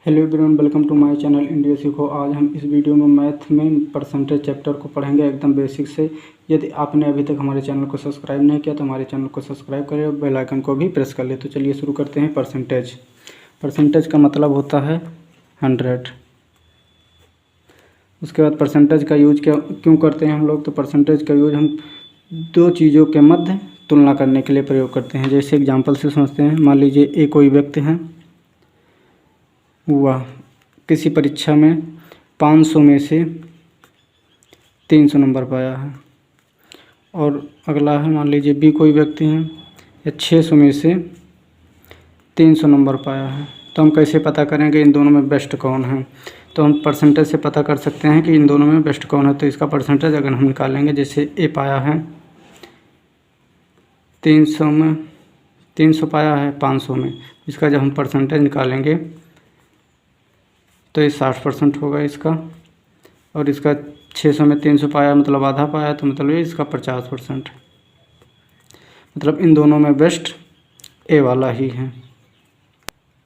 Hello everyone, welcome to my channel India सीखो। आज हम इस वीडियो में मैथ में परसेंटेज चैप्टर को पढ़ेंगे एकदम बेसिक से। यदि आपने अभी तक हमारे चैनल को सब्सक्राइब नहीं किया तो हमारे चैनल को सब्सक्राइब करें और बेल आइकन को भी प्रेस कर ले। तो चलिए शुरू करते हैं। परसेंटेज का मतलब होता है 100। उसके बाद परसेंटेज का यूज क्यों करते हैं हम लोग? तो परसेंटेज का यूज हम दो चीज़ों के मध्य तुलना करने के लिए प्रयोग करते हैं। जैसे एग्जाम्पल से समझते हैं। मान लीजिए एक कोई व्यक्ति है, वह किसी परीक्षा में 500 में से 300 नंबर पाया है। और अगला है, मान लीजिए बी कोई व्यक्ति है या 600 में से 300 नंबर पाया है। तो हम कैसे पता करेंगे इन दोनों में बेस्ट कौन है? तो हम परसेंटेज से पता कर सकते हैं कि इन दोनों में बेस्ट कौन है। तो इसका परसेंटेज अगर हम निकालेंगे, जैसे ए पाया है 300 में 300 पाया है 500 में, इसका जब हम परसेंटेज निकालेंगे तो ये 60% होगा इसका। और इसका 600 में 300 पाया मतलब आधा पाया, तो मतलब ये इसका 50%। मतलब इन दोनों में बेस्ट ए वाला ही है।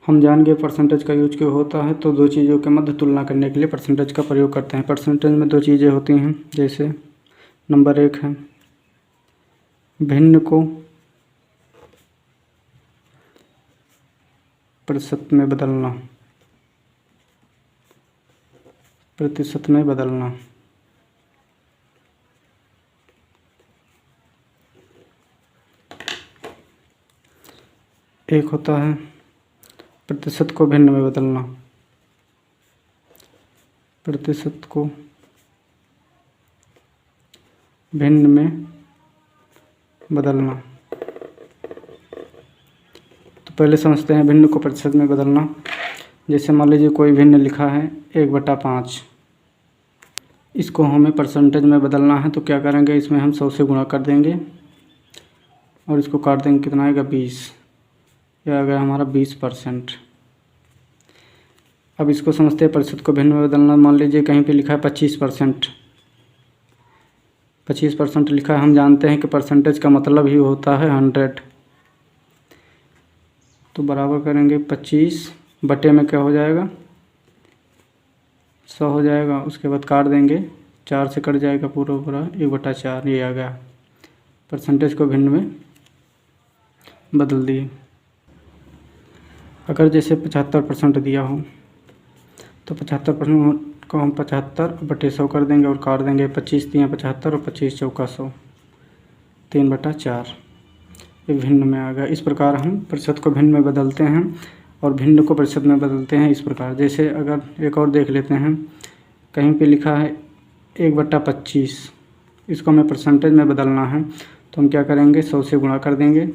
हम जान गए परसेंटेज का यूज क्यों होता है। तो दो चीज़ों के मध्य तुलना करने के लिए परसेंटेज का प्रयोग करते हैं। परसेंटेज में दो चीज़ें होती हैं। जैसे नंबर 1 है भिन्न को प्रतिशत में बदलना। एक होता है प्रतिशत को भिन्न में बदलना। प्रतिशत को भिन्न में बदलना। तो पहले समझते हैं भिन्न को प्रतिशत में बदलना। जैसे मान लीजिए कोई भिन्न लिखा है 1/5, इसको हमें परसेंटेज में बदलना है। तो क्या करेंगे, इसमें हम 100 से गुणा कर देंगे और इसको काट देंगे। कितना आएगा? 20। यह आ गया हमारा 20%। अब इसको समझते हैं प्रतिशत को भिन्न में बदलना। मान लीजिए कहीं पे लिखा है 25%, 25% लिखा है। हम जानते हैं कि परसेंटेज का मतलब ही होता है 100। तो बराबर करेंगे 25 बटे में क्या हो जाएगा? 100 हो जाएगा। उसके बाद काट देंगे, 4 से कट जाएगा पूरा 1/4। ये आ गया, परसेंटेज को भिन्न में बदल दिए। अगर जैसे 75% दिया हो तो 75% को हम 75/100 कर देंगे और काट देंगे। 25 दिए 75 और 25 चौका 100, 3/4। ये भिन्न में आ गया। इस प्रकार हम प्रतिशत को भिन्न में बदलते हैं और भिन्न को प्रतिशत में बदलते हैं इस प्रकार। जैसे अगर एक और देख लेते हैं, कहीं पे लिखा है 1/25, इसको हमें परसेंटेज में बदलना है। तो हम क्या करेंगे, 100 से गुणा कर देंगे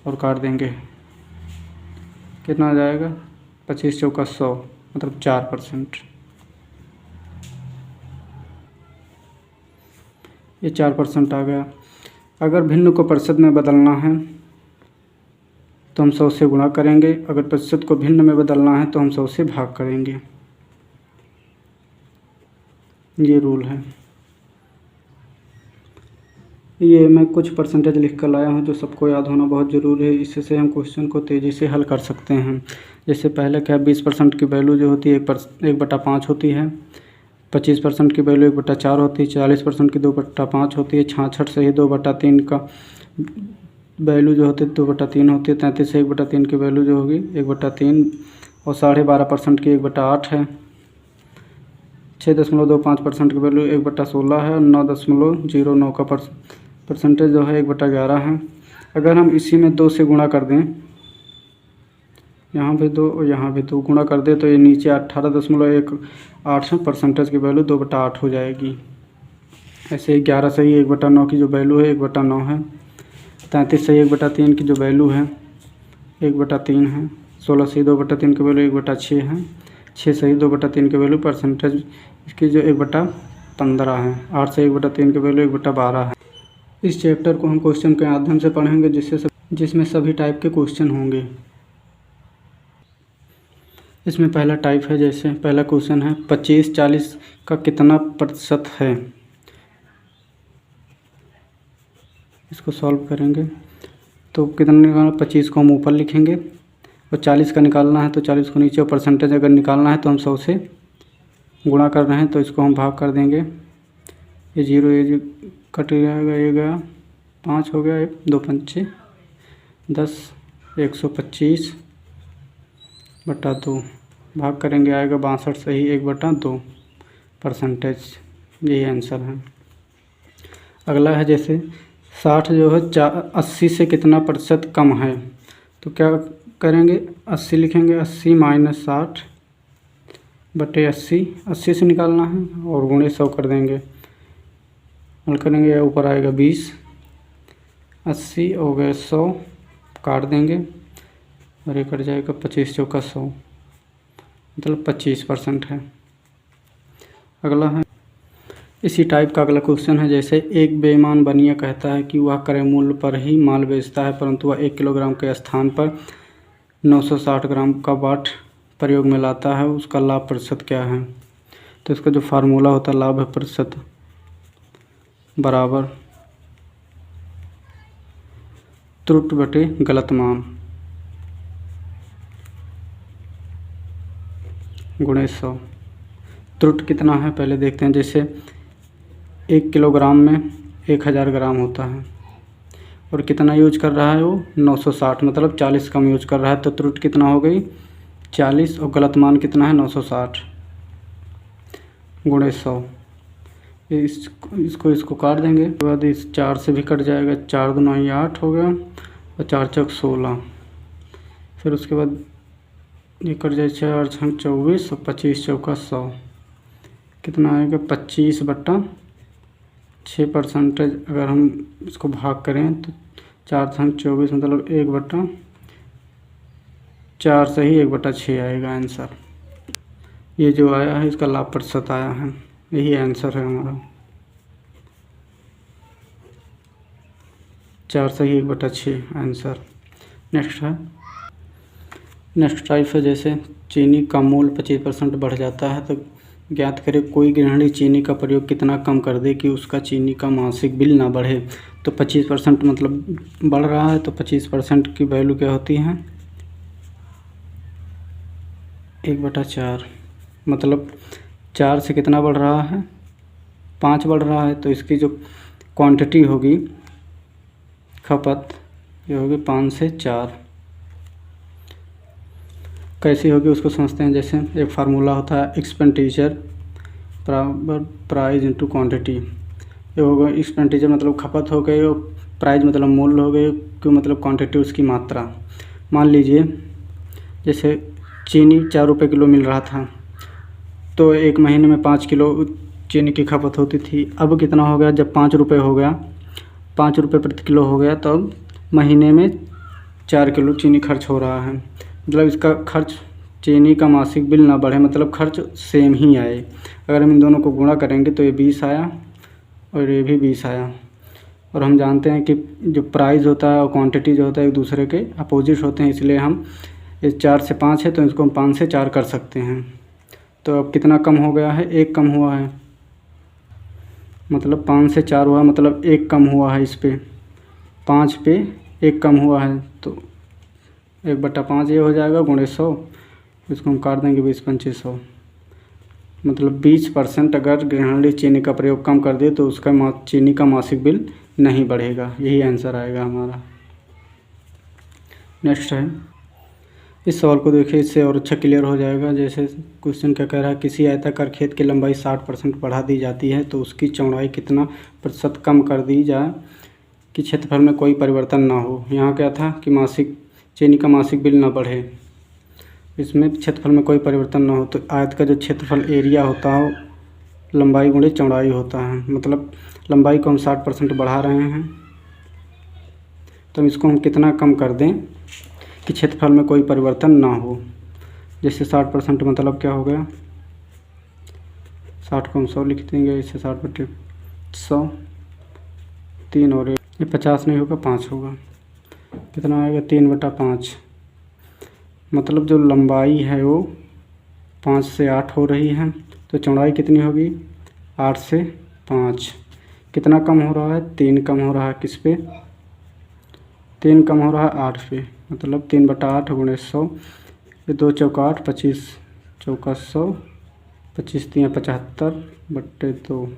और काट देंगे। कितना आ जाएगा? 25 चौका 100, मतलब 4%। ये 4% आ गया। अगर भिन्न को प्रतिशत में बदलना है तो हम 100 से गुणा करेंगे। अगर प्रतिशत को भिन्न में बदलना है तो हम 100 से भाग करेंगे। ये रूल है। ये मैं कुछ परसेंटेज लिख कर लाया हूँ जो सबको याद होना बहुत ज़रूरी है। इससे हम क्वेश्चन को तेज़ी से हल कर सकते हैं। जैसे पहले क्या, 20% की वैल्यू जो होती है 1/5 होती है। 25% की वैल्यू 1/4 होती है। 40% की 2/5 होती है। 66 से ही 2/3 का वैल्यू जो होती है 2/3 होती है। 33 से 1/3 की वैल्यू जो होगी 1/3 और 12.5% की 1/8 है। 6.25% की वैल्यू 1/16 है। 9.09 का परसेंटेज जो है 1/11 है। अगर हम इसी में 2 से गुणा कर दें, यहाँ भी 2 और यहाँ भी 2 गुणा कर दें, तो ये नीचे 18.18 परसेंटेज की वैल्यू 2/8 हो जाएगी। ऐसे 11 से ही 1/9 की जो वैल्यू है 1/9 है। 33 से 1/3 की जो वैल्यू है 1/3 है। 16 से 2/3 की वैल्यू 1/6 है। 6 से ही 2/3 की वैल्यू परसेंटेज इसकी जो 1/15 है। 8 से 1/3 की वैल्यू 1/12 है। इस चैप्टर को हम क्वेश्चन के माध्यम से पढ़ेंगे जिसमें सभी टाइप के क्वेश्चन होंगे। इसमें पहला टाइप है, जैसे पहला क्वेश्चन है 25 40 का कितना प्रतिशत है। इसको सॉल्व करेंगे तो कितना निकालना, 25 को हम ऊपर लिखेंगे और 40 का निकालना है तो 40 को नीचे, और परसेंटेज अगर निकालना है तो हम 100 से गुणा कर रहे हैं तो इसको हम भाग कर देंगे। ये 0 ये कट जाएगा, ये गया 5 हो गया, 1 2 पंचे 10, 125/2 भाग करेंगे, आएगा 62 सही 1/2 परसेंटेज। यही आंसर है। अगला है जैसे 60 जो है 80 से कितना प्रतिशत कम है, तो क्या करेंगे 80 लिखेंगे, 80 - 60/80, 80 से निकालना है और गुणे 100 कर देंगे, हल करेंगे, ऊपर आएगा 20, 80 हो गए 100 काट देंगे और ये कट जाएगा 25 चौका 100, मतलब 25% है। अगला है इसी टाइप का अगला क्वेश्चन है जैसे एक बेईमान बनिया कहता है कि वह क्रय मूल्य पर ही माल बेचता है, परंतु वह 1 किलोग्राम के स्थान पर 960 ग्राम का बाट प्रयोग में लाता है, उसका लाभ प्रतिशत क्या है। तो इसका जो फार्मूला होता है लाभ प्रतिशत बराबर त्रुटि बटे गलत मान गुणे 100। त्रुटि कितना है पहले देखते हैं। जैसे 1 किलोग्राम में 1000 ग्राम होता है और कितना यूज कर रहा है वो 960, मतलब 40 कम यूज कर रहा है, तो त्रुटि कितना हो गई 40 और गलत मान कितना है 960 गुणे 100। इसको काट देंगे, उसके बाद इस 4 से भी कट जाएगा, 4 दूना 8 हो गया और 4 चौक 16, फिर उसके बाद ये कट जाए 4 छंग 24 और 25 चौका 100, कितना आएगा 25/6 परसेंटेज। अगर हम इसको भाग करें तो 4 छंग 24 मतलब 1/4 से ही 1/6 आएगा आंसर। ये जो आया है इसका लाभ प्रतिशत आया है, यही आंसर है हमारा, 4 से ही 1/6 आंसर। नेक्स्ट टाइप है जैसे चीनी का मूल्य 25% बढ़ जाता है, तो ज्ञात करें कोई गृहिणी चीनी का प्रयोग कितना कम कर दे कि उसका चीनी का मासिक बिल ना बढ़े। तो 25% मतलब बढ़ रहा है, तो 25% की वैल्यू क्या होती है 1/4, मतलब 4 से कितना बढ़ रहा है 5 बढ़ रहा है, तो इसकी जो क्वांटिटी होगी खपत ये होगी 5 से 4। कैसी होगी उसको समझते हैं। जैसे एक फार्मूला होता है एक्सपेंडिचर बराबर प्राइस इंटू क्वांटिटी। ये होगा एक्सपेंडिचर मतलब खपत हो गई और प्राइस मतलब मूल्य हो गए, क्यों मतलब क्वांटिटी उसकी मात्रा। मान लीजिए जैसे चीनी 4 रुपये किलो मिल रहा था, तो एक महीने में 5 किलो चीनी की खपत होती थी। अब कितना हो गया, जब 5 रुपये हो गया, 5 रुपये प्रति किलो हो गया, तो अब महीने में 4 किलो चीनी खर्च हो रहा है। मतलब इसका खर्च चीनी का मासिक बिल ना बढ़े, मतलब खर्च सेम ही आए। अगर हम इन दोनों को गुणा करेंगे तो ये 20 आया और ये भी 20 आया। और हम जानते हैं कि जो प्राइस होता है और क्वांटिटी जो होता है एक दूसरे के अपोजिट होते हैं, इसलिए हम इस 4 से 5 है तो इसको हम 5 से 4 कर सकते हैं। तो अब कितना कम हो गया है, 1 कम हुआ है, मतलब 5 से 4 हुआ, मतलब 1 कम हुआ है। इस पे 5 पे 1 कम हुआ है, तो 1/5 ये हो जाएगा गुणे 100, इसको हम काट देंगे 20/2500, मतलब 20% अगर गृहिणी चीनी का प्रयोग कम कर दे तो उसका चीनी का मासिक बिल नहीं बढ़ेगा। यही आंसर आएगा हमारा। नेक्स्ट है, इस सवाल को देखिए, इससे और अच्छा क्लियर हो जाएगा। जैसे क्वेश्चन क्या कह रहा है, किसी आयताकार खेत की लंबाई 60% बढ़ा दी जाती है, तो उसकी चौड़ाई कितना प्रतिशत कम कर दी जाए कि क्षेत्रफल में कोई परिवर्तन ना हो। यहाँ क्या था कि चीनी का मासिक बिल ना बढ़े, इसमें क्षेत्रफल में कोई परिवर्तन ना हो। तो आयत का जो क्षेत्रफल एरिया होता है लंबाई गुणे चौड़ाई होता है, मतलब लंबाई को हम 60% बढ़ा रहे हैं, तो इसको हम कितना कम कर दें कि क्षेत्रफल में कोई परिवर्तन ना हो। जैसे 60% मतलब क्या हो गया, 60 को हम 100 लिख देंगे, इससे 60/100 3 और ये 50 नहीं होगा 5 होगा, कितना आएगा 3/5। मतलब जो लंबाई है वो 5 से 8 हो रही है, तो चौड़ाई कितनी होगी 8 से 5। कितना कम हो रहा है 3 कम हो रहा है, किस पे 3 कम हो रहा है 8 पे, मतलब 3/8 गुणे 100, ये 2 चौका 8, 25 चौका 100, 25 3 75 बट्टे 2,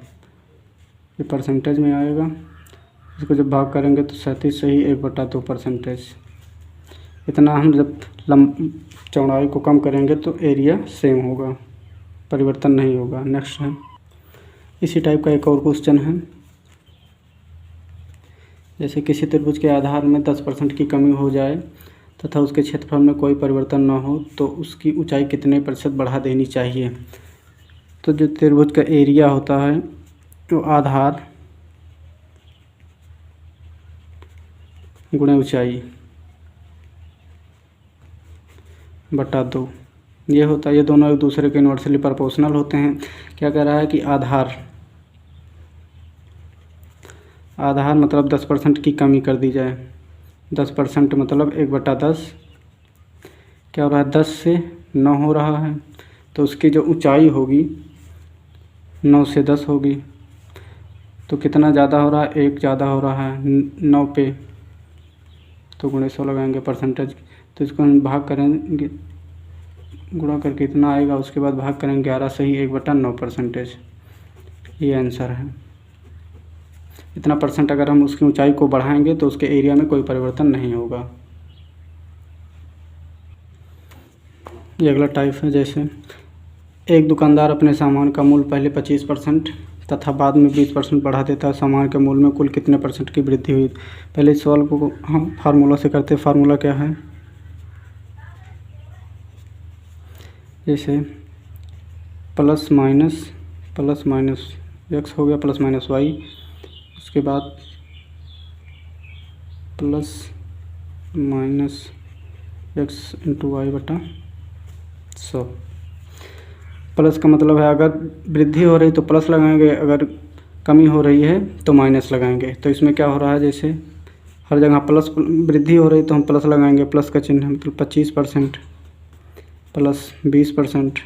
ये परसेंटेज में आएगा। इसको जब भाग करेंगे तो 37 से ही 1/2%। इतना हम जब चौड़ाई को कम करेंगे तो एरिया सेम होगा, परिवर्तन नहीं होगा। नेक्स्ट है इसी टाइप का एक और क्वेश्चन है। जैसे किसी त्रिभुज के आधार में 10% की कमी हो जाए तथा उसके क्षेत्रफल में कोई परिवर्तन न हो तो उसकी ऊंचाई कितने प्रतिशत बढ़ा देनी चाहिए। तो जो त्रिभुज का एरिया होता है तो आधार गुणे ऊंचाई बटा 2 ये होता है। ये दोनों एक दूसरे के इन्वर्सली प्रोपोर्शनल होते हैं। क्या कह रहा है कि आधार मतलब 10% की कमी कर दी जाए। 10% मतलब 1/10 क्या हो रहा है, 10 से 9 हो रहा है, तो उसकी जो ऊंचाई होगी 9 से 10 होगी। तो कितना ज़्यादा हो रहा है, 1 ज़्यादा हो रहा है 9 पे, तो गुणे 100 लगाएंगे परसेंटेज। तो इसको हम भाग करेंगे, गुणा करके इतना आएगा, उसके बाद भाग करेंगे 11 से ही 1/9%। ये आंसर है। इतना परसेंट अगर हम उसकी ऊंचाई को बढ़ाएंगे तो उसके एरिया में कोई परिवर्तन नहीं होगा। ये अगला टाइप है। जैसे एक दुकानदार अपने सामान का मूल्य पहले 25% तथा बाद में 20% बढ़ा देता है। सामान के मूल्य में कुल कितने परसेंट की वृद्धि हुई। पहले इस सवाल को हम फार्मूला से करते हैं। फार्मूला क्या है, जैसे प्लस माइनस एक्स हो गया प्लस माइनस वाई, उसके बाद plus minus X into Y बटा 100। प्लस का मतलब है अगर वृद्धि हो रही तो प्लस लगाएंगे, अगर कमी हो रही है तो माइनस लगाएंगे। तो इसमें क्या हो रहा है, जैसे हर जगह प्लस वृद्धि हो रही तो हम प्लस लगाएंगे, प्लस का चिन्ह मतलब 25% प्लस 20%,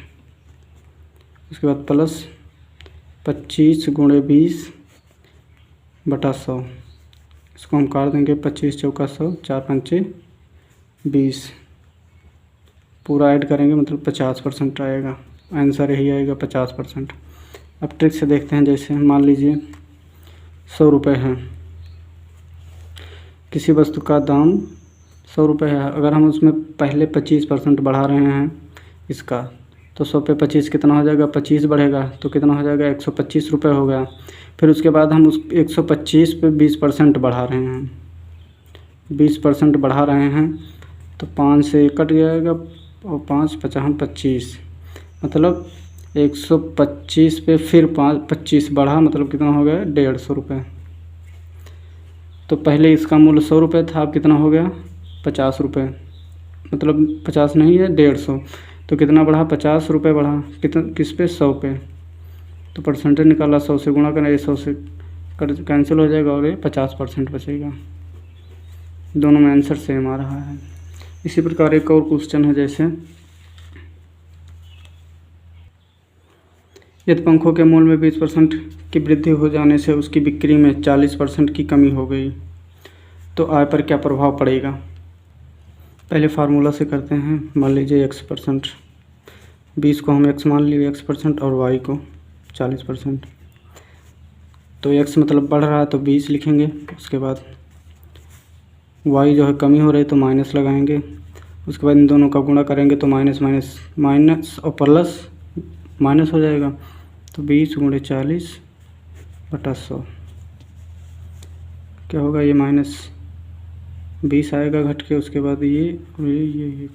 उसके बाद प्लस 25 गुणे 20 बटा 100। इसको हम काट देंगे, 25 चौका 100, 4 पंचे 20, पूरा ऐड करेंगे मतलब 50% आएगा। आंसर यही आएगा 50%। अब ट्रिक से देखते हैं। जैसे मान लीजिए 100 रुपये है, किसी वस्तु का दाम 100 रुपये है। अगर हम उसमें पहले 25% बढ़ा रहे हैं इसका, तो 100 पे 25 कितना हो जाएगा, 25 बढ़ेगा तो कितना हो जाएगा, 125 रुपये हो गया। फिर उसके बाद हम उस 125 पे 20% बढ़ा रहे हैं, 20% बढ़ा रहे हैं तो 5 से कट जाएगा और 5 55 25, मतलब 125 पे फिर 25 बढ़ा, मतलब कितना हो गया, 150 रुपये। तो पहले इसका मूल्य 100 रुपये था, अब कितना हो गया 50 रुपये, मतलब 50 नहीं है 150। तो कितना बढ़ा, 50 रुपये बढ़ा, कितना किस पे, 100 पे। तो परसेंटेज निकाला, 100 से गुणा करना, ये 100 से कैंसिल हो जाएगा और ये 50% बचेगा। दोनों में आंसर सेम आ रहा है। इसी प्रकार एक और क्वेश्चन है। जैसे यदि पंखों के मूल्य में 20% की वृद्धि हो जाने से उसकी बिक्री में 40% की कमी हो गई तो आय पर क्या प्रभाव पड़ेगा। पहले फार्मूला से करते हैं। मान लीजिए x%, 20 को हम x मान लिए x% और y को 40%। तो x मतलब बढ़ रहा है तो 20 लिखेंगे, उसके बाद y जो है कमी हो रही है तो माइनस लगाएंगे, उसके बाद इन दोनों का गुणा करेंगे तो माइनस माइनस माइनस और प्लस माइनस हो जाएगा। तो 20 गुणे 40 बटा 100 क्या होगा, ये माइनस 20 आएगा घट के, उसके बाद ये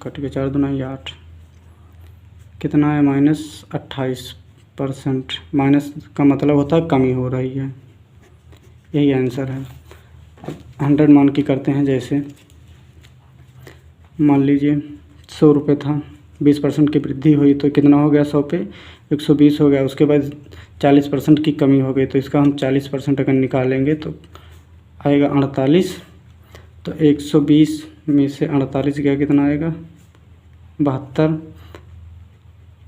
कट के 4 दूना 8, कितना है -28%। माइनस का मतलब होता है कमी हो रही है, यही आंसर है। अब 100 मान की करते हैं। जैसे मान लीजिए 100 रुपये था, 20% की वृद्धि हुई तो कितना हो गया, 100 पे 120 हो गया। उसके बाद 40% की कमी हो गई तो इसका हम 40% अगर निकालेंगे तो आएगा 48। तो 120 में से 48 गया, कितना आएगा 72।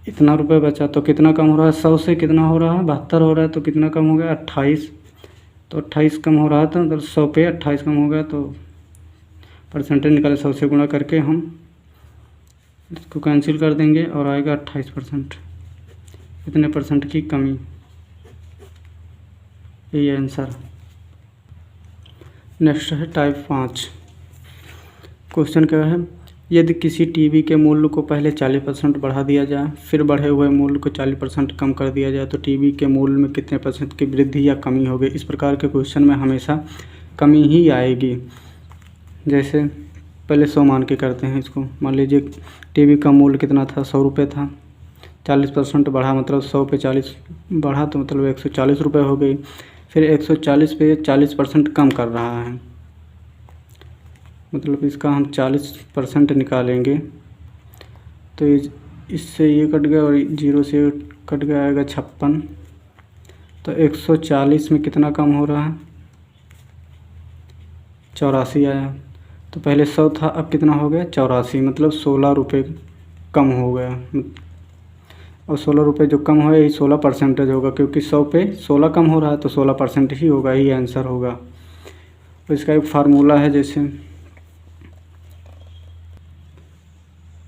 इतना रुपये बचा तो कितना कम हो रहा है, 100 से कितना हो रहा है 72 हो रहा है, तो कितना कम हो गया 28। तो 28 कम हो रहा था, मतलब 100 पे 28 कम हो गया तो परसेंटेज निकाले 100 से गुणा करके हम इसको कैंसिल कर देंगे और आएगा 28%। कितने परसेंट की कमी, यही आंसर। नेक्स्ट है टाइप 5। क्वेश्चन क्या है, यदि किसी टीवी के मूल्य को पहले 40% बढ़ा दिया जाए, फिर बढ़े हुए मूल्य को 40% कम कर दिया जाए, तो टीवी के मूल्य में कितने परसेंट की वृद्धि या कमी होगी। इस प्रकार के क्वेश्चन में हमेशा कमी ही आएगी। जैसे पहले 100 मान के करते हैं इसको। मान लीजिए टीवी का मूल्य कितना था, 100 रुपये था। 40% बढ़ा मतलब 100 पे 40 बढ़ा तो मतलब 140 रुपये हो गई। फिर 140 पे 40% कम कर रहा है, मतलब इसका हम 40% निकालेंगे तो इससे ये कट गया और 0 से कट गया, आएगा 56। तो 140 में कितना कम हो रहा है, 84 आया। तो पहले 100 था, अब कितना हो गया 84, मतलब 16 रुपये कम हो गया। और 16 रुपये जो कम हो, यही 16% होगा, क्योंकि 100 पे 16 कम हो रहा है तो 16% ही होगा, यही आंसर होगा। तो इसका एक फार्मूला है, जैसे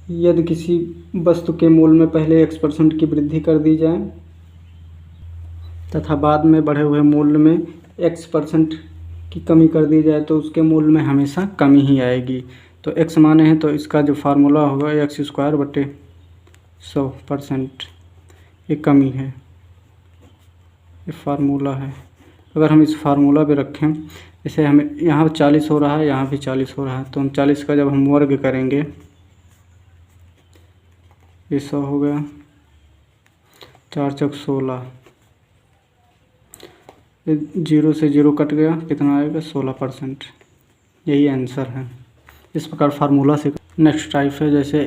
यदि किसी वस्तु के मूल्य में पहले x% की वृद्धि कर दी जाए तथा बाद में बढ़े हुए मूल्य में x% की कमी कर दी जाए, तो उसके मूल्य में हमेशा कमी ही आएगी। तो x माने हैं तो इसका जो फार्मूला होगा x²/100%, ये कमी है, ये फार्मूला है। अगर हम इस फार्मूला पे रखें, जैसे हमें यहाँ 40 हो रहा है, यहाँ भी 40 हो रहा है, तो हम 40 का जब हम वर्ग करेंगे, ये 100 हो गया, 4 चौक 16, 0 से 0 कट गया, कितना आएगा 16%, यही आंसर है। इस प्रकार फार्मूला से। नेक्स्ट टाइप है, जैसे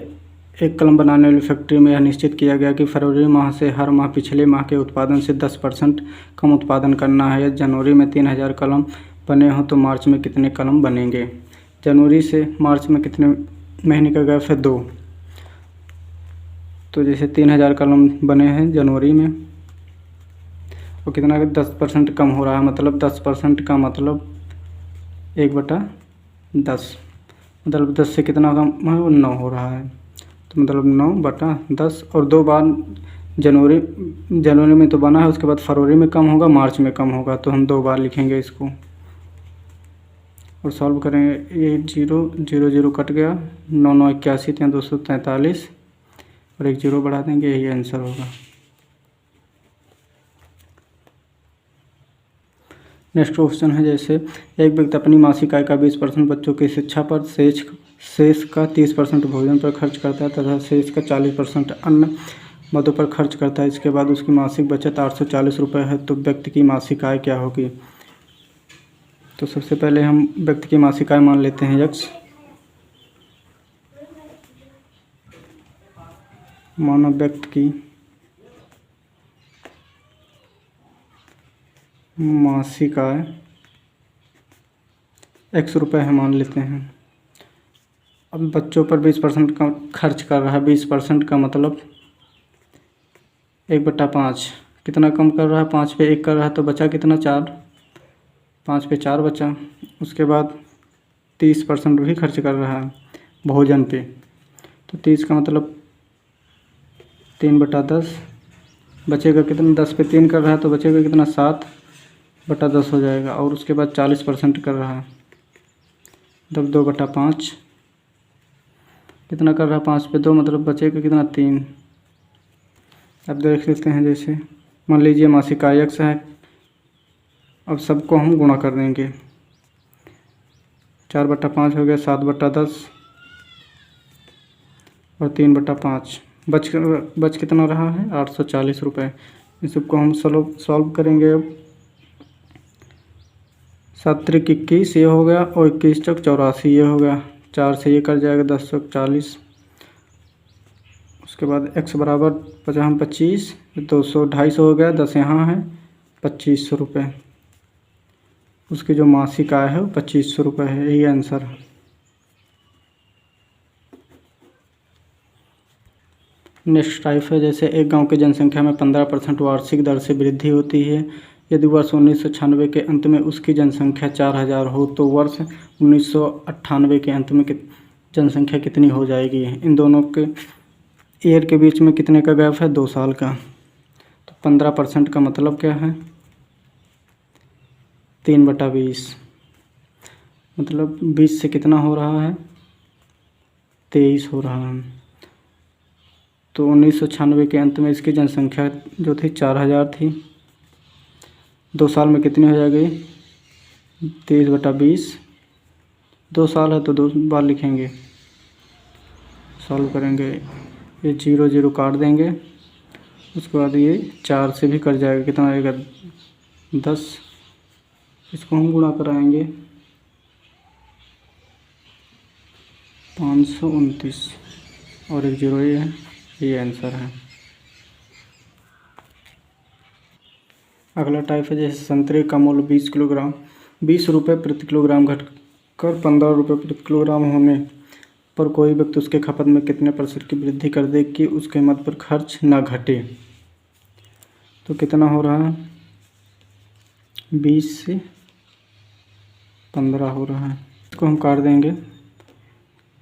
एक कलम बनाने वाली फैक्ट्री में यह निश्चित किया गया कि फरवरी माह से हर माह पिछले माह के उत्पादन से 10% कम उत्पादन करना है। यदि जनवरी में 3000 कलम बने हों तो मार्च में कितने कलम बनेंगे। जनवरी से मार्च में कितने महीने का गैप है, 2। तो जैसे 3000 कलम बने हैं जनवरी में, और कितना 10% कम हो रहा है, मतलब 10% का मतलब 1/10, मतलब 10 से कितना कम है, वो 9 हो रहा है। तो मतलब 9/10, और 2 बार जनवरी में तो बना है, उसके बाद फरवरी में कम होगा, मार्च में कम होगा, तो हम 2 बार लिखेंगे इसको और सॉल्व करेंगे। ये 0 0 0 कट गया, 9 9 81, 243 और एक 0 बढ़ा देंगे, यही आंसर होगा। नेक्स्ट क्वेश्चन है, जैसे एक व्यक्ति अपनी मासिक आय का 20% बच्चों की शिक्षा पर, शेष का 30% भोजन पर खर्च करता है तथा शेष का 40% अन्य मदों पर खर्च करता है। इसके बाद उसकी मासिक बचत 840 रुपये है, तो व्यक्ति की मासिक आय क्या होगी। तो सबसे पहले हम व्यक्ति की मासिक आय मान लेते हैं x। मानो व्यक्ति की मासिक आय x रुपये है, मान लेते हैं। अब बच्चों पर 20% का खर्च कर रहा है, 20% का मतलब 1/5, कितना कम कर रहा है, 5 पे 1 कर रहा है, तो बचा कितना 4, 5 पे 4 बचा। उसके बाद 30% भी खर्च कर रहा है भोजन पे, तो 30 का मतलब 3/10, बचेगा कितना, 10 पे 3 कर रहा है, तो बचेगा कितना 7/10 हो जाएगा। और उसके बाद 40% कर रहा है, मतलब 2/5, कितना कर रहा है, 5 पे 2, मतलब बचेगा कितना 3। अब देख लेते हैं, जैसे मान लीजिए मासिक आय x है, अब सबको हम गुणा कर देंगे, 4/5 हो गया, 7/10 और 3/5, बच कितना रहा है 840 रुपये। इन सबको हम सॉल्व करेंगे। अब 7 त्रिक 21 ये हो गया, और 21 चौक 84 ये हो गया, 4 से ये कट जाएगा, 10 चौक 40। उसके बाद x बराबर 25, 200 250 हो गया, 10 यहाँ है, 2500 रुपये। उसकी जो मासिक आय है वो 2500 रुपये है, यही आंसर है। नेक्स्ट टाइप है, जैसे एक गांव की जनसंख्या में 15% वार्षिक दर से वृद्धि होती है। यदि वर्ष 1996 के अंत में उसकी जनसंख्या 4000 हो तो वर्ष 1998 के अंत में जनसंख्या कितनी हो जाएगी। इन दोनों के ईयर के बीच में कितने का गैप है, 2 साल का। तो 15% का मतलब क्या है, 3/20, मतलब 20 से कितना हो रहा है, 23 हो रहा है। तो 1996 के अंत में इसकी जनसंख्या जो थी 4000 थी, 2 साल में कितनी हो जाएगी, 23/20। 2 साल है तो 2 बार लिखेंगे, सॉल्व करेंगे। ये 0 0 काट देंगे, उसके बाद ये 4 से भी कट जाएगा, कितना आएगा, 10। इसको हम गुणा कराएंगे, 529 और एक 0 ये है, ये आंसर है। अगला टाइप है जैसे संतरे का मूल्य 20 रुपये प्रति किलोग्राम घटकर 15 रुपये प्रति किलोग्राम होने पर कोई व्यक्ति उसके खपत में कितने % की वृद्धि कर दे कि उसके कीमत पर खर्च न घटे। तो कितना हो रहा है, 20 से 15 हो रहा है। इसको हम काट देंगे,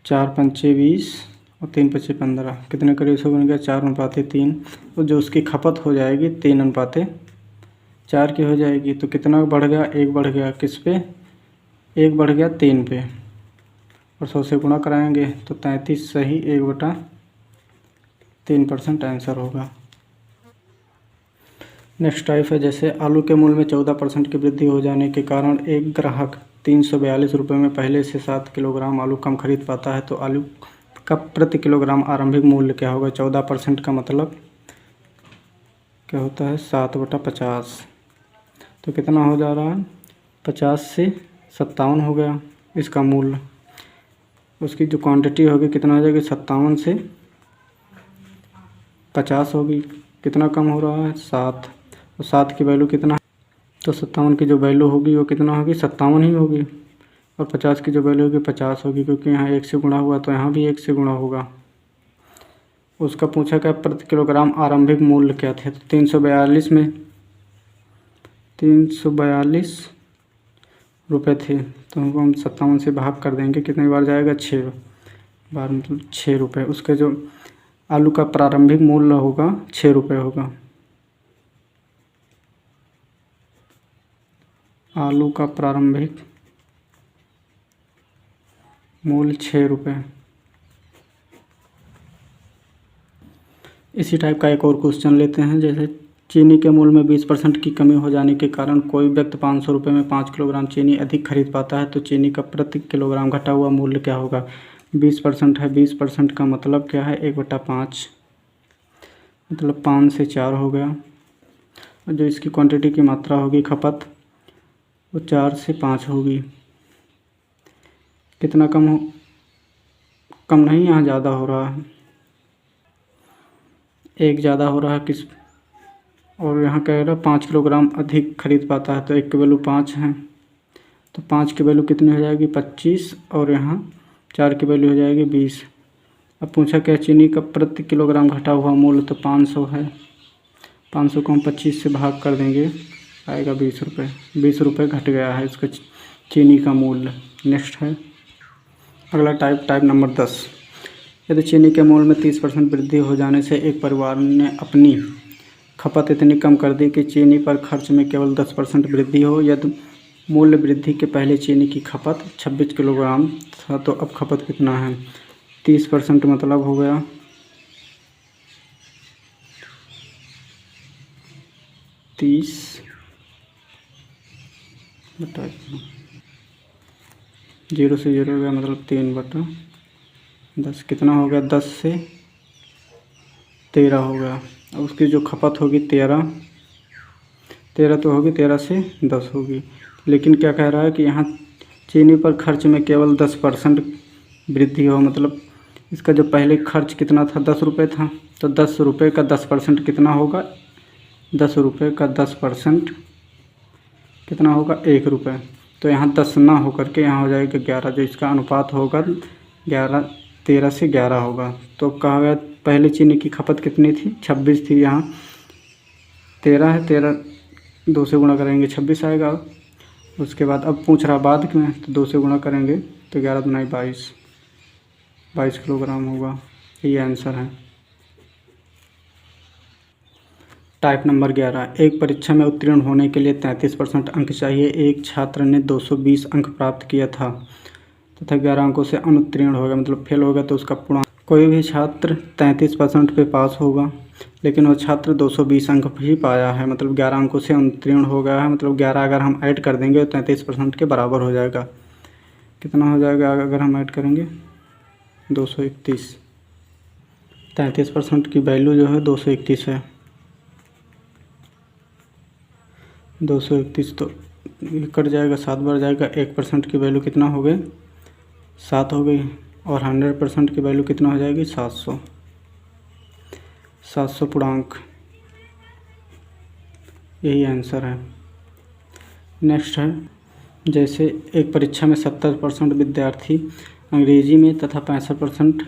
4 पंचे 20 और 3 पंचे 15, कितने का रेशो बन गया, 4:3। तो जो उसकी खपत हो जाएगी 3:4 की हो जाएगी। तो कितना बढ़ गया, 1 बढ़ गया, किस पे, 1 बढ़ गया 3 पे, और 100 से गुणा कराएंगे तो 33 सही 1/3% आंसर होगा। नेक्स्ट टाइप है जैसे आलू के मूल्य में 14% की वृद्धि हो जाने के कारण एक ग्राहक 342 रुपये में पहले से 7 किलोग्राम आलू कम खरीद पाता है, तो आलू का प्रति किलोग्राम आरंभिक मूल्य क्या होगा। 14% का मतलब क्या होता है, 7/50। तो कितना हो जा रहा है, 50 से 57 हो गया इसका मूल्य। उसकी जो क्वांटिटी होगी कितना हो जाएगी, 57 से 50 होगी, कितना कम हो रहा है, 7। तो 7 की वैल्यू कितना, तो 57 की जो वैल्यू होगी वो कितना होगी, 57 ही होगी, और 50 की जो वैल्यू होगी 50 होगी, क्योंकि यहाँ 1 से गुणा हुआ तो यहाँ भी 1 से गुणा होगा। उसका पूछा क्या प्रति किलोग्राम आरंभिक मूल्य क्या थे, तो 342 में 342 रुपये थे, तो हम 57 से भाग कर देंगे, कितनी बार जाएगा, 6 बार, मतलब 6 रुपये। उसके जो आलू का प्रारंभिक मूल्य होगा 6 रुपये होगा। आलू का प्रारंभिक मूल्य 6 रुपये। इसी टाइप का एक और क्वेश्चन लेते हैं। जैसे चीनी के मूल्य में 20% की कमी हो जाने के कारण कोई व्यक्ति 500 रुपये में 5 किलोग्राम चीनी अधिक खरीद पाता है, तो चीनी का प्रति किलोग्राम घटा हुआ मूल्य क्या होगा। 20% है, 20% का मतलब क्या है, 1/5, मतलब 5 से 4 हो गया। और जो इसकी क्वांटिटी की मात्रा होगी खपत, वो 4 से 5 होगी। कितना कम हो, कम नहीं, यहाँ ज़्यादा हो रहा है, 1 ज़्यादा हो रहा है किस, और यहाँ कह रहा 5 किलोग्राम अधिक खरीद पाता है, तो 1 की वैल्यू 5 है, तो 5 की वैल्यू कितनी हो जाएगी, 25, और यहाँ 4 की वैल्यू हो जाएगी 20। अब पूछा क्या चीनी का प्रति किलोग्राम घटा हुआ मूल्य, तो 500 है, 500 को हम 25 से भाग कर देंगे, आएगा 20 रुपये। 20 रुपये घट गया है इसका चीनी का मूल्य। नेक्स्ट है अगला टाइप नंबर 10। यदि चीनी के मूल्य में 30% वृद्धि हो जाने से एक परिवार ने अपनी खपत इतनी कम कर दी कि चीनी पर खर्च में केवल 10% वृद्धि हो, यदि मूल्य वृद्धि के पहले चीनी की खपत 26 किलोग्राम था, तो अब खपत कितना है। 30% मतलब हो गया 30 बटा 0 से 0 हो गया, मतलब 3/10, कितना हो गया, 10 से 13 हो गया। अब उसकी जो खपत होगी 13 तो होगी, 13 से 10 होगी। लेकिन क्या कह रहा है कि यहाँ चीनी पर खर्च में केवल 10% वृद्धि हो, मतलब इसका जो पहले खर्च कितना था, 10 रुपये था, तो 10 रुपये का 10% कितना होगा, 10 रुपये का 10% कितना होगा, 1 रुपये। तो यहाँ 10 ना हो करके यहाँ हो जाएगा 11, जो इसका अनुपात होगा 13 से 11 होगा। तो कहा गया पहले चीनी की खपत कितनी थी, 26 थी, यहाँ 13 है, 13 2 से गुणा करेंगे 26 आएगा। उसके बाद अब पूछ रहा बाद में, तो 2 से गुणा करेंगे तो 11 दूनी 22 किलोग्राम होगा। ये आंसर है। टाइप नंबर 11, एक परीक्षा में उत्तीर्ण होने के लिए 33% अंक चाहिए। एक छात्र ने 220 अंक प्राप्त किया था तथा 11 अंकों से अनुत्तीर्ण हो गया, मतलब फेल हो गया, तो उसका पूर्णांक। कोई भी छात्र 33% पे पास होगा, लेकिन वो छात्र 220 अंक ही पाया है, मतलब 11 अंकों से अनुत्तीर्ण हो गया है। मतलब 11 अगर हम ऐड कर देंगे तो 33% के बराबर हो जाएगा। कितना हो जाएगा अगर हम ऐड करेंगे? 231। 33% की वैल्यू जो है 231 है। 231 तो कट जाएगा, 7 बढ़ जाएगा। 1% की वैल्यू कितना हो गई? 7 हो गई। और 100% की वैल्यू कितना हो जाएगी? 700। 700 पूर्णांक, यही आंसर है। नेक्स्ट है, जैसे एक परीक्षा में 70% विद्यार्थी अंग्रेजी में तथा 65%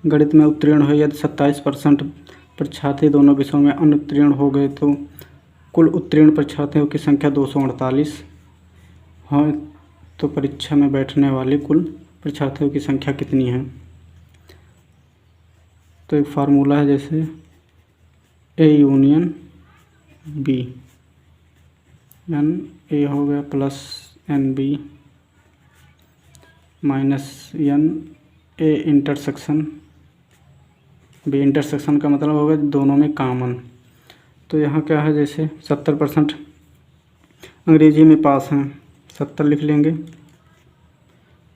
गणित में उत्तीर्ण हुए, यदि 27% परीक्षार्थी दोनों विषयों में अनुत्तीर्ण हो गए तो कुल उत्तीर्ण परीक्षार्थियों की संख्या 248 है। तो परीक्षा में बैठने वाले कुल परीक्षार्थियों की संख्या कितनी है? तो एक फार्मूला है, जैसे A union B, N A हो गया plus N B minus N A intersection B. Intersection का मतलब होगा दोनों में कॉमन। तो यहाँ क्या है, जैसे 70% अंग्रेजी में पास हैं, 70 लिख लेंगे,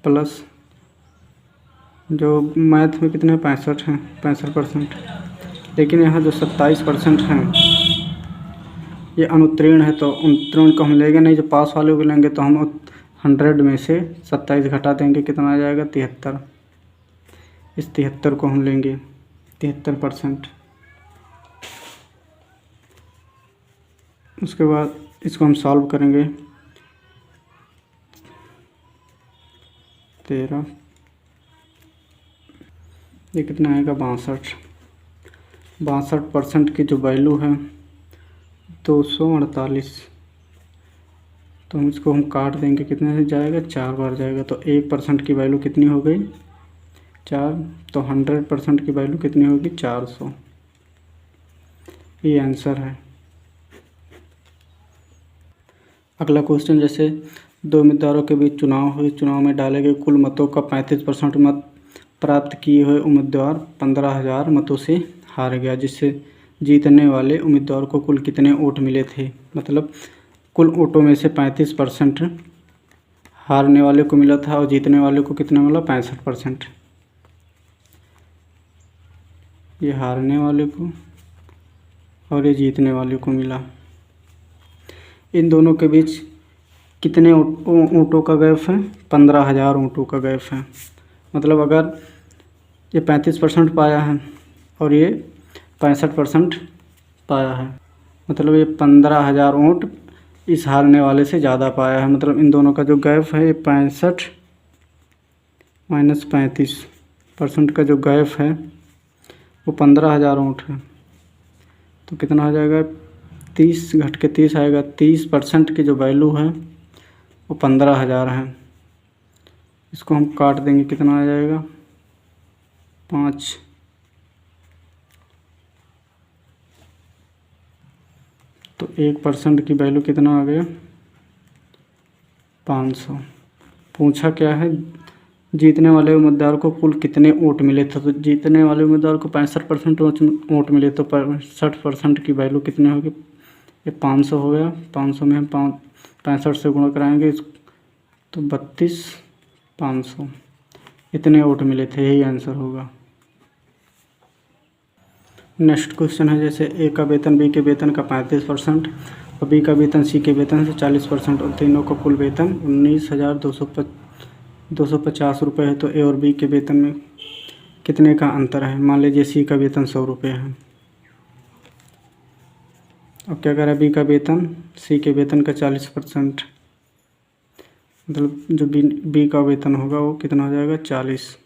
प्लस जो मैथ में कितने 65 हैं, 65%। लेकिन यहाँ जो 27% हैं ये अनुत्तीर्ण है, तो अनुत्तीर्ण को हम लेंगे नहीं, जो पास वाले को लेंगे। तो हम 100 में से 27 घटा देंगे, कितना आ जाएगा? 73। इस 73 को हम लेंगे, 73%। उसके बाद इसको हम सॉल्व करेंगे। 13, ये कितना आएगा? 62। 62% की जो वैल्यू है 248, तो हम इसको हम काट देंगे, कितने से जाएगा? 4 बार जाएगा। तो 1% की वैल्यू कितनी हो गई? 4। तो 100% की वैल्यू कितनी होगी? 400। ये आंसर है। अगला क्वेश्चन, जैसे 2 उम्मीदवारों के बीच चुनाव हुए, चुनाव में डाले गए कुल मतों का 35% मत प्राप्त किए हुए उम्मीदवार 15,000 मतों से हार गया, जिससे जीतने वाले उम्मीदवार को कुल कितने वोट मिले थे? मतलब कुल वोटों में से 35% हारने वाले को मिला था और जीतने वाले को कितना मिला? 65%। ये हारने वाले को और ये जीतने वाले को मिला। इन दोनों के बीच कितने ऊँटों का गैप है? 15,000 ऊँटों का गैप है। मतलब अगर ये 35% पाया है और ये 65% पाया है, मतलब ये 15,000 ऊँट इस हारने वाले से ज़्यादा पाया है। मतलब इन दोनों का जो गैप है, ये 65 माइनस 35% का जो गैप है वो 15,000 ऊँट है। तो कितना हो जाएगा? 30 घट के 30 आएगा। 30% की जो वैल्यू है वो 15,000 है। इसको हम काट देंगे, कितना आ जाएगा? 5। तो 1% की वैल्यू कितना आ गया? 500। पूछा क्या है? जीतने वाले उम्मीदवार को कुल कितने वोट मिले थे? तो जीतने वाले उम्मीदवार को 65% वोट मिले, तो 65% की वैल्यू कितने होगी? ये 500 हो गया। 500 में हम 65 से गुणा कराएंगे, तो 32,500 इतने वोट मिले थे। यही आंसर होगा। नेक्स्ट क्वेश्चन है, जैसे ए का वेतन बी के वेतन का 35% और बी का वेतन सी के वेतन से 40% और तीनों का कुल वेतन 19,250 रुपये है। तो ए और बी के वेतन में कितने का अंतर है? मान लीजिए सी का वेतन 100 रुपये है। अब क्या करें? बी का वेतन सी के वेतन का 40%, मतलब जो बी का वेतन होगा वो कितना हो जाएगा? 40।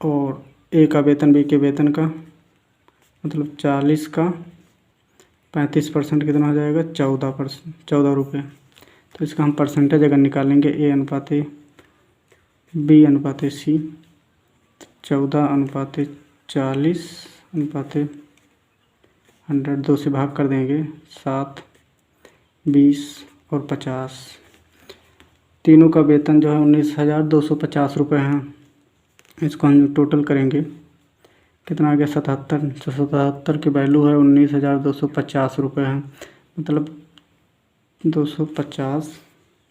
और ए का वेतन बी के वेतन का, मतलब 40 का 35% कितना हो जाएगा 14 रुपये। तो इसका हम परसेंटेज अगर निकालेंगे A अनुपात A, B अनुपात C, 14/40 अनुपात 100, 2 से भाग कर देंगे 7, 20 और 50। तीनों का वेतन जो है 19,250 रुपये है। इसको हम टोटल करेंगे कितना आ गया 77। 77 की वैल्यू है 19,250 रुपये है, मतलब 250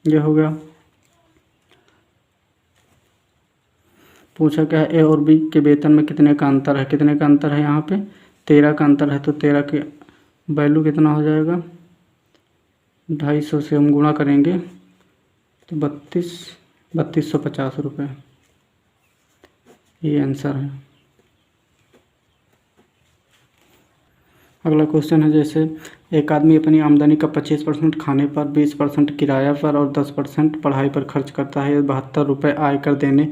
ये हो गया। पूछा क्या है ए और बी के वेतन में कितने का अंतर है। कितने का अंतर है यहाँ पे 13 का अंतर है। तो 13 की वैल्यू कितना हो जाएगा 250 से हम गुणा करेंगे तो 3250 रुपये। ये आंसर है। अगला क्वेश्चन है जैसे एक आदमी अपनी आमदनी का 25% खाने पर, 20% किराया पर और 10% पढ़ाई पर खर्च करता है। 72 रुपये आयकर देने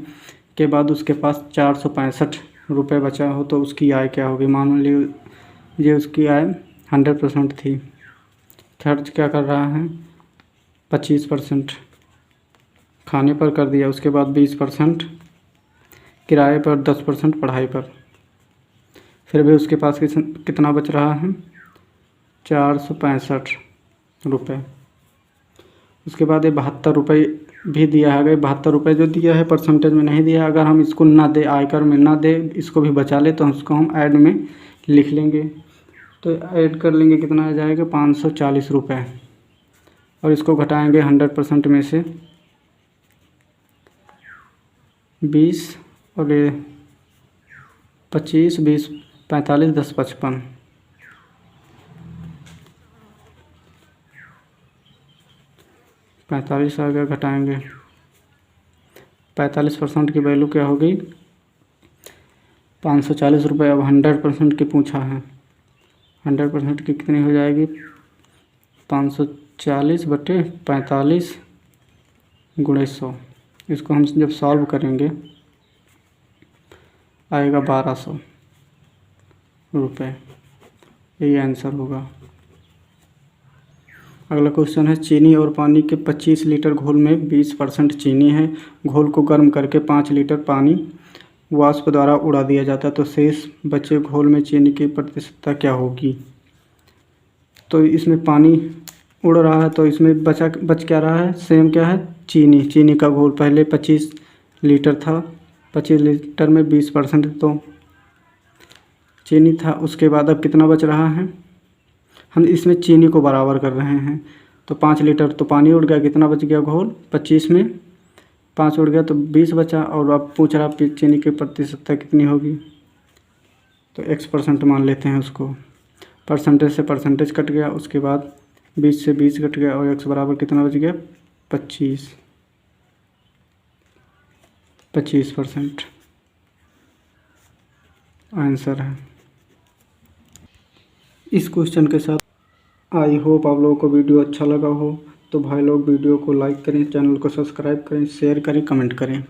के बाद उसके पास 465 रुपये बचा हो तो उसकी आय क्या होगी। मान लीजिए उसकी आय 100% थी, खर्च क्या कर रहा है 25% खाने पर कर दिया, उसके बाद 20% किराए पर, 10% पढ़ाई पर, फिर भी उसके पास कितना बच रहा है 465 रुपये। उसके बाद ये 72 रुपये भी दिया है। 72 रुपये जो दिया है परसेंटेज में नहीं दिया है। अगर हम इसको ना दे, आयकर में ना दे, इसको भी बचा ले तो उसको हम ऐड में लिख लेंगे। तो ऐड कर लेंगे कितना आ जाएगा 540 रुपये और इसको घटाएंगे 100% में से 20 और ये 25, 20, 45, 10, 55। 45 आ गया, घटाएंगे 45% की वैल्यू क्या होगी 540 रुपये। अब 100% की पूछा है, 100% की कितनी हो जाएगी 540/45 × 100। इसको हम जब सॉल्व करेंगे आएगा 1200 रुपये। यही आंसर होगा। अगला क्वेश्चन है चीनी और पानी के 25 लीटर घोल में 20% चीनी है। घोल को गर्म करके 5 लीटर पानी वाष्प द्वारा उड़ा दिया जाता है तो शेष बचे घोल में चीनी की प्रतिशतता क्या होगी। तो इसमें पानी उड़ रहा है तो इसमें बच क्या रहा है सेम क्या है चीनी का घोल। पहले 25 लीटर था, 25 लीटर में 20% तो चीनी था। उसके बाद अब कितना बच रहा है, हम इसमें चीनी को बराबर कर रहे हैं। तो 5 लीटर तो पानी उड़ गया, कितना बच गया घोल 25 में 5 उड़ गया तो 20 बचा। और अब पूछ रहा चीनी की प्रतिशतता कितनी होगी तो x% मान लेते हैं उसको। परसेंटेज से परसेंटेज कट गया, उसके बाद 20 से 20 कट गया और x बराबर कितना बच गया 25% आंसर है। इस क्वेश्चन के साथ आई होप आप लोगों को वीडियो अच्छा लगा हो। तो भाई लोग वीडियो को लाइक करें, चैनल को सब्सक्राइब करें, शेयर करें, कमेंट करें।